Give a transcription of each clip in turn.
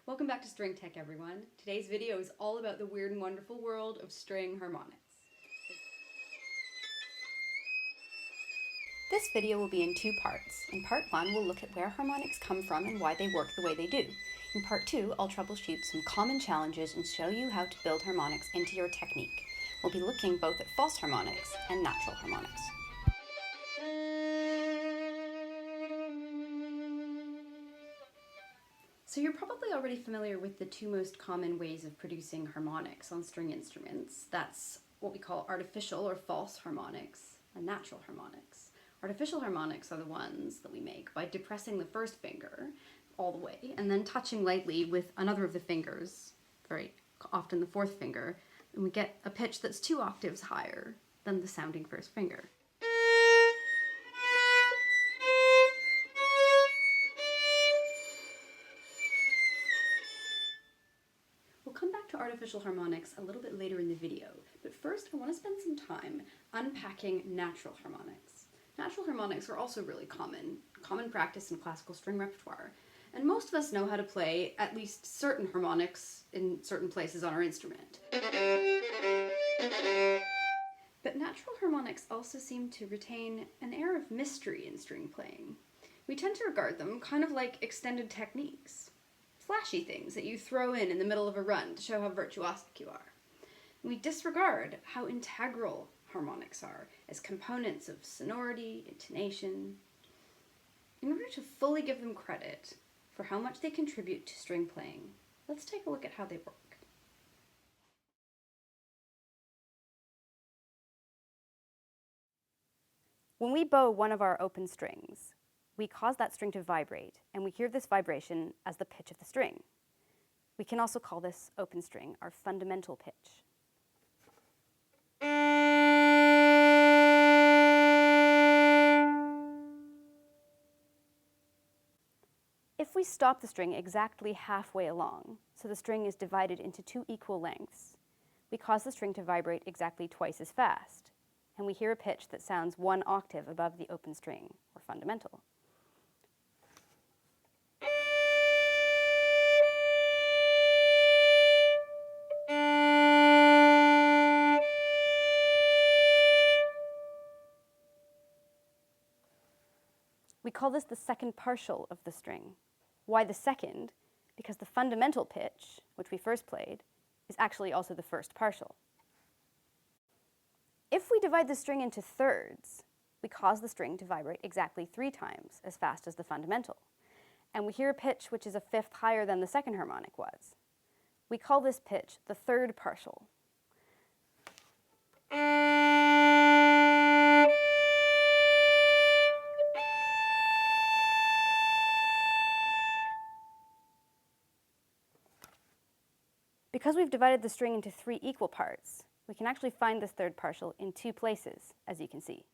Welcome back to StringTECH, everyone. Today's video is all about the weird and wonderful world of string harmonics. This video will be in two parts. In part one, we'll look at where harmonics come from and why they work the way they do. In part two, I'll troubleshoot some common challenges and show you how to build harmonics into your technique. We'll be looking both at false harmonics and natural harmonics. So you're probably already familiar with the two most common ways of producing harmonics on string instruments. That's what we call artificial or false harmonics and natural harmonics. Artificial harmonics are the ones that we make by depressing the first finger all the way and then touching lightly with another of the fingers, very often the fourth finger, and we get a pitch that's 2 octaves higher than the sounding first finger. We'll come back to artificial harmonics a little bit later in the video, but first I want to spend some time unpacking natural harmonics. Natural harmonics are also really common practice in classical string repertoire, and most of us know how to play at least certain harmonics in certain places on our instrument. But natural harmonics also seem to retain an air of mystery in string playing. We tend to regard them kind of like extended techniques. Flashy things that you throw in the middle of a run to show how virtuosic you are. And we disregard how integral harmonics are as components of sonority, intonation. In order to fully give them credit for how much they contribute to string playing, let's take a look at how they work. When we bow one of our open strings, we cause that string to vibrate, and we hear this vibration as the pitch of the string. We can also call this open string our fundamental pitch. If we stop the string exactly halfway along, so the string is divided into 2 equal lengths, we cause the string to vibrate exactly twice as fast, and we hear a pitch that sounds 1 octave above the open string, or fundamental. We call this the second partial of the string. Why the second? Because the fundamental pitch, which we first played, is actually also the first partial. If we divide the string into thirds, we cause the string to vibrate exactly 3 times as fast as the fundamental. And we hear a pitch which is a fifth higher than the second harmonic was. We call this pitch the third partial. Because we've divided the string into 3 equal parts, we can actually find this third partial in 2 places, as you can see.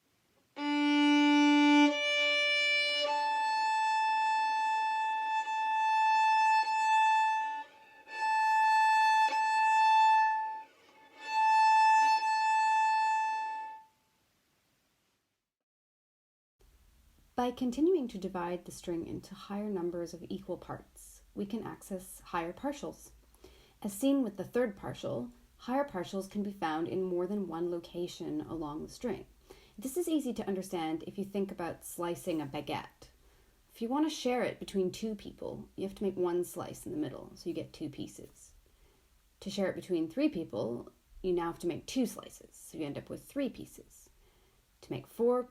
By continuing to divide the string into higher numbers of equal parts, we can access higher partials. As seen with the third partial, higher partials can be found in more than one location along the string. This is easy to understand if you think about slicing a baguette. If you want to share it between 2 people, you have to make 1 slice in the middle, so you get 2 pieces. To share it between 3 people, you now have to make 2 slices, so you end up with 3 pieces. To make 4,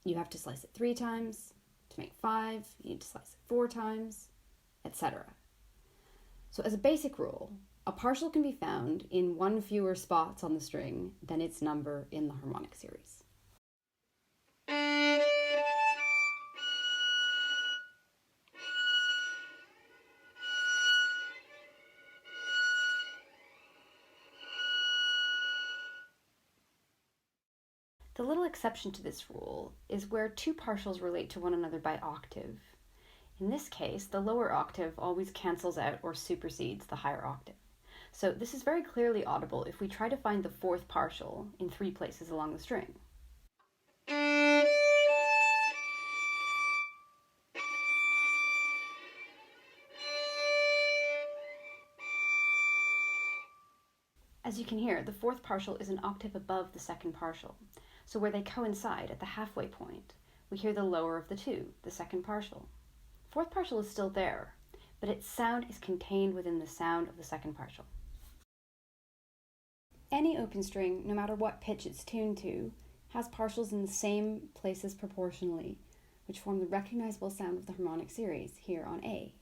you have to slice it 3 times. To make 5, you need to slice it 4 times, etc. So as a basic rule, a partial can be found in 1 fewer spots on the string than its number in the harmonic series. The little exception to this rule is where 2 partials relate to one another by octave. In this case, the lower octave always cancels out or supersedes the higher octave. So this is very clearly audible if we try to find the 4th partial in 3 places along the string. As you can hear, the fourth partial is an octave above the second partial. So where they coincide at the halfway point, we hear the lower of the two, the second partial. Fourth partial is still there, but its sound is contained within the sound of the second partial. Any open string, no matter what pitch it's tuned to, has partials in the same places proportionally, which form the recognizable sound of the harmonic series here on A.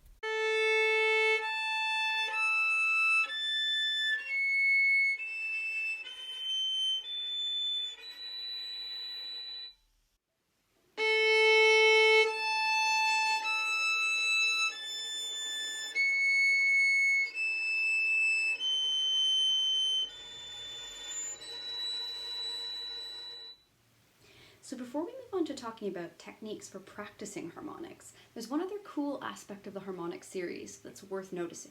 So before we move on to talking about techniques for practicing harmonics, there's one other cool aspect of the harmonic series that's worth noticing.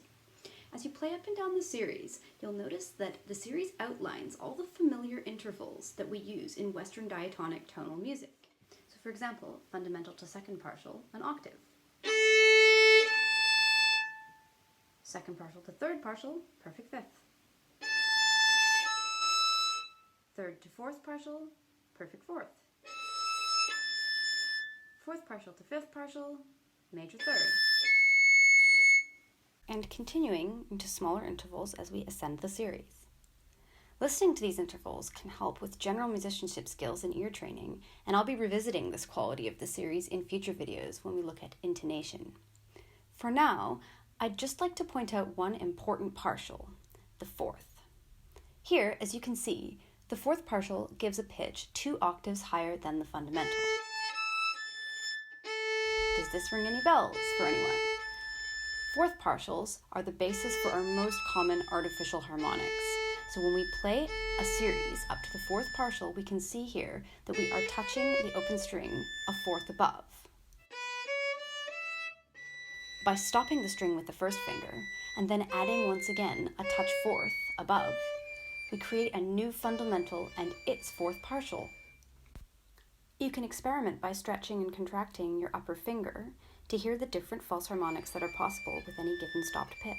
As you play up and down the series, you'll notice that the series outlines all the familiar intervals that we use in Western diatonic tonal music. So for example, fundamental to second partial, an octave. Second partial to third partial, perfect fifth. Third to fourth partial, perfect fourth. Fourth partial to fifth partial, major third. And continuing into smaller intervals as we ascend the series. Listening to these intervals can help with general musicianship skills and ear training, and I'll be revisiting this quality of the series in future videos when we look at intonation. For now, I'd just like to point out one important partial, the fourth. Here, as you can see, the fourth partial gives a pitch 2 octaves higher than the fundamental. Does this ring any bells for anyone? Fourth partials are the basis for our most common artificial harmonics. So when we play a series up to the fourth partial, we can see here that we are touching the open string a fourth above. By stopping the string with the first finger and then adding once again a touch fourth above, we create a new fundamental and its fourth partial. You can experiment by stretching and contracting your upper finger to hear the different false harmonics that are possible with any given stopped pitch.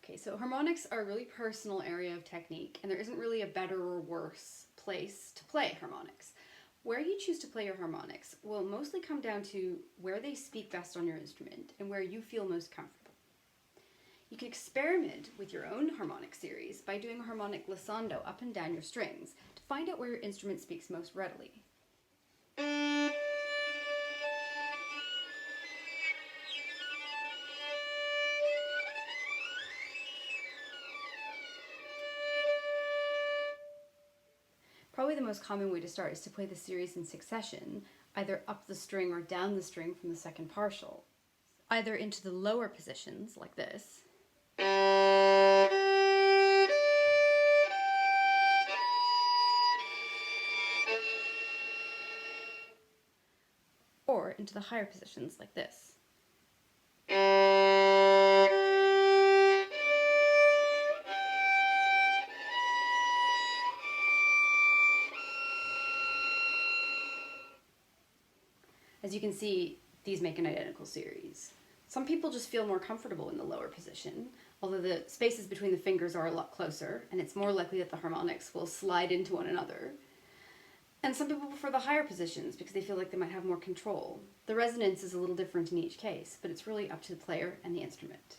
Okay, so harmonics are a really personal area of technique, and there isn't really a better or worse place to play harmonics. Where you choose to play your harmonics will mostly come down to where they speak best on your instrument and where you feel most comfortable. You can experiment with your own harmonic series by doing a harmonic glissando up and down your strings to find out where your instrument speaks most readily. Probably the most common way to start is to play the series in succession, either up the string or down the string from the second partial, either into the lower positions, like this, or into the higher positions, like this. As you can see, these make an identical series. Some people just feel more comfortable in the lower position, although the spaces between the fingers are a lot closer, and it's more likely that the harmonics will slide into one another. And some people prefer the higher positions because they feel like they might have more control. The resonance is a little different in each case, but it's really up to the player and the instrument.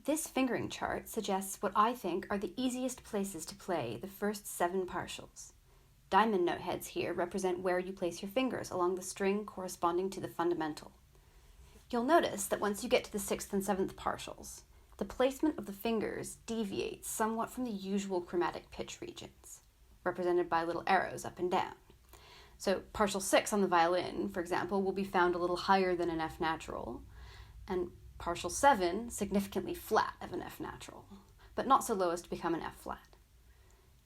This fingering chart suggests what I think are the easiest places to play the first 7 partials. Diamond note heads here represent where you place your fingers along the string corresponding to the fundamental. You'll notice that once you get to the 6th and 7th partials, the placement of the fingers deviates somewhat from the usual chromatic pitch regions, represented by little arrows up and down. So partial 6 on the violin, for example, will be found a little higher than an F natural, and partial 7 significantly flat of an F natural, but not so low as to become an F flat.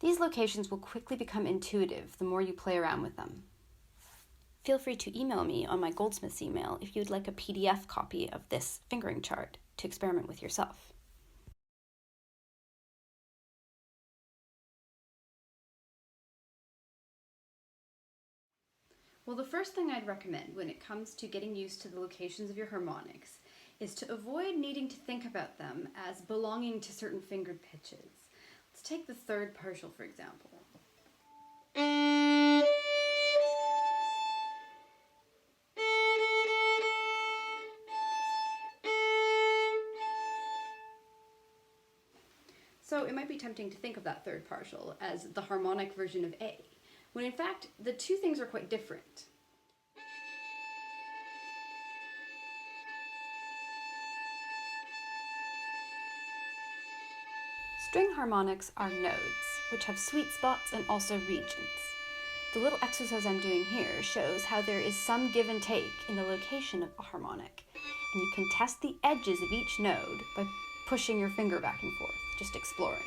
These locations will quickly become intuitive the more you play around with them. Feel free to email me on my Goldsmiths email if you'd like a PDF copy of this fingering chart to experiment with yourself. Well, the first thing I'd recommend when it comes to getting used to the locations of your harmonics is to avoid needing to think about them as belonging to certain fingered pitches. Let's take the third partial, for example. So it might be tempting to think of that third partial as the harmonic version of A, when in fact the two things are quite different. String harmonics are nodes, which have sweet spots and also regions. The little exercise I'm doing here shows how there is some give and take in the location of a harmonic, and you can test the edges of each node by pushing your finger back and forth, just exploring.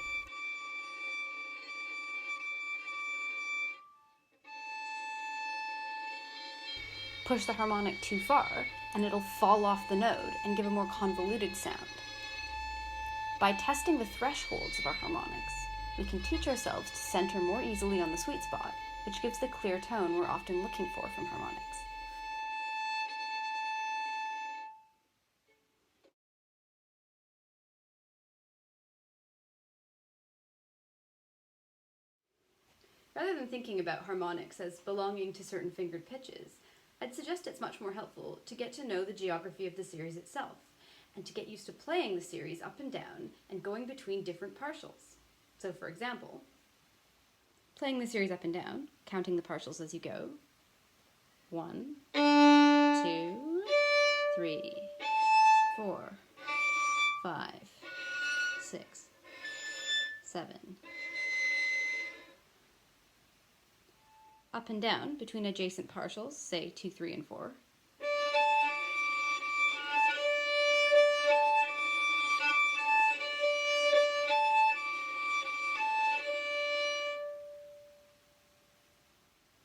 Push the harmonic too far, and it'll fall off the node and give a more convoluted sound. By testing the thresholds of our harmonics, we can teach ourselves to center more easily on the sweet spot, which gives the clear tone we're often looking for from harmonics. Rather than thinking about harmonics as belonging to certain fingered pitches, I'd suggest it's much more helpful to get to know the geography of the series itself, and to get used to playing the series up and down and going between different partials. So for example, playing the series up and down, counting the partials as you go. 1, 2, 3, 4, 5, 6, 7. Up and down between adjacent partials, say 2, 3, and 4.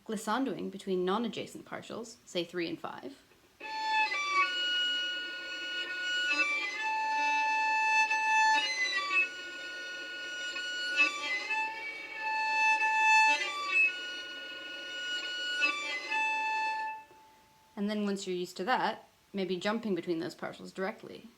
Glissandoing between non-adjacent partials, say 3 and 5. And then once you're used to that, maybe jumping between those partials directly.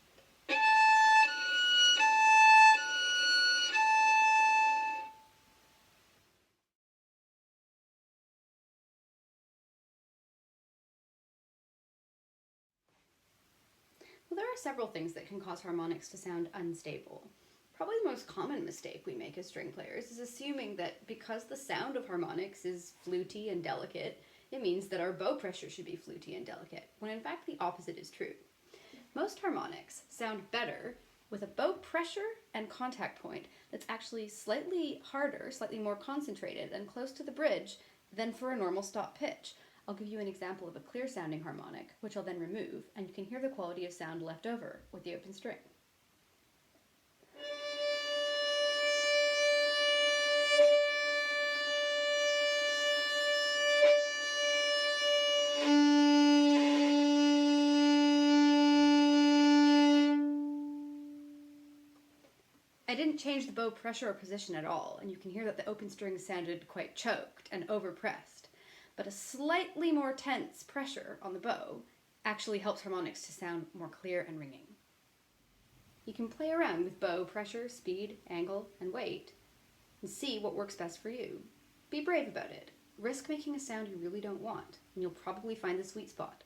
Well, there are several things that can cause harmonics to sound unstable. Probably the most common mistake we make as string players is assuming that because the sound of harmonics is fluty and delicate, it means that our bow pressure should be fluty and delicate, when in fact the opposite is true. Most harmonics sound better with a bow pressure and contact point that's actually slightly harder, slightly more concentrated and close to the bridge than for a normal stop pitch. I'll give you an example of a clear sounding harmonic, which I'll then remove, and you can hear the quality of sound left over with the open string. I didn't change the bow pressure or position at all, and you can hear that the open string sounded quite choked and overpressed. But a slightly more tense pressure on the bow actually helps harmonics to sound more clear and ringing. You can play around with bow pressure, speed, angle, and weight, and see what works best for you. Be brave about it. Risk making a sound you really don't want, and you'll probably find the sweet spot.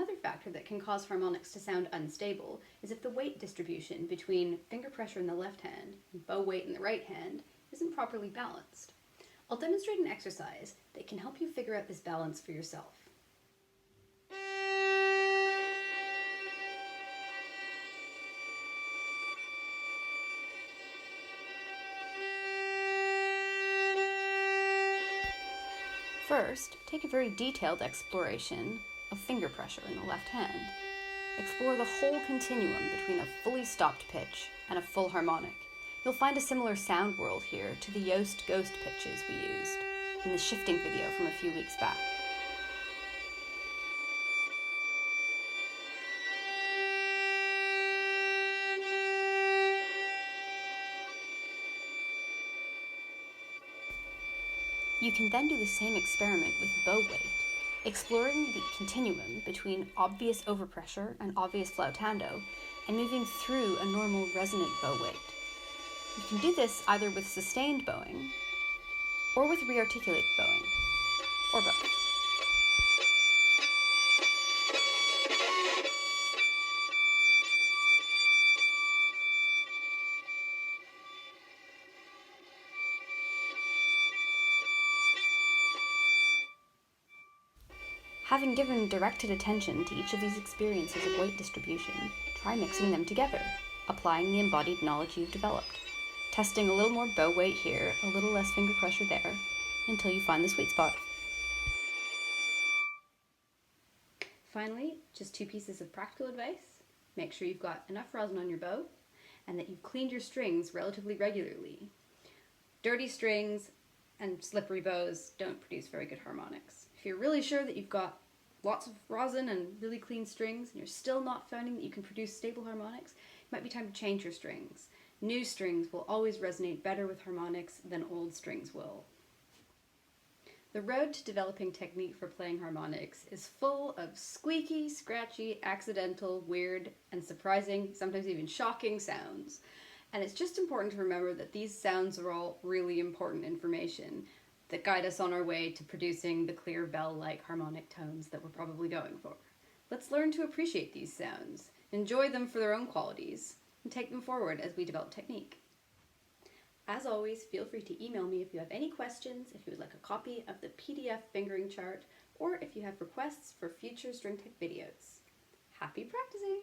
Another factor that can cause harmonics to sound unstable is if the weight distribution between finger pressure in the left hand and bow weight in the right hand isn't properly balanced. I'll demonstrate an exercise that can help you figure out this balance for yourself. First, take a very detailed exploration of finger pressure in the left hand. Explore the whole continuum between a fully stopped pitch and a full harmonic. You'll find a similar sound world here to the Yoast ghost pitches we used in the shifting video from a few weeks back. You can then do the same experiment with bow weight, exploring the continuum between obvious overpressure and obvious flautando, and moving through a normal resonant bow weight. You can do this either with sustained bowing, or with rearticulated bowing, or both. Having given directed attention to each of these experiences of weight distribution, try mixing them together, applying the embodied knowledge you've developed, testing a little more bow weight here, a little less finger pressure there, until you find the sweet spot. Finally, just 2 pieces of practical advice. Make sure you've got enough rosin on your bow, and that you've cleaned your strings relatively regularly. Dirty strings and slippery bows don't produce very good harmonics. If you're really sure that you've got lots of rosin and really clean strings, and you're still not finding that you can produce stable harmonics, it might be time to change your strings. New strings will always resonate better with harmonics than old strings will. The road to developing technique for playing harmonics is full of squeaky, scratchy, accidental, weird, and surprising, sometimes even shocking sounds. And it's just important to remember that these sounds are all really important information that guide us on our way to producing the clear bell-like harmonic tones that we're probably going for. Let's learn to appreciate these sounds, enjoy them for their own qualities, and take them forward as we develop technique. As always, feel free to email me if you have any questions, if you would like a copy of the PDF fingering chart, or if you have requests for future StringTECH videos. Happy practicing!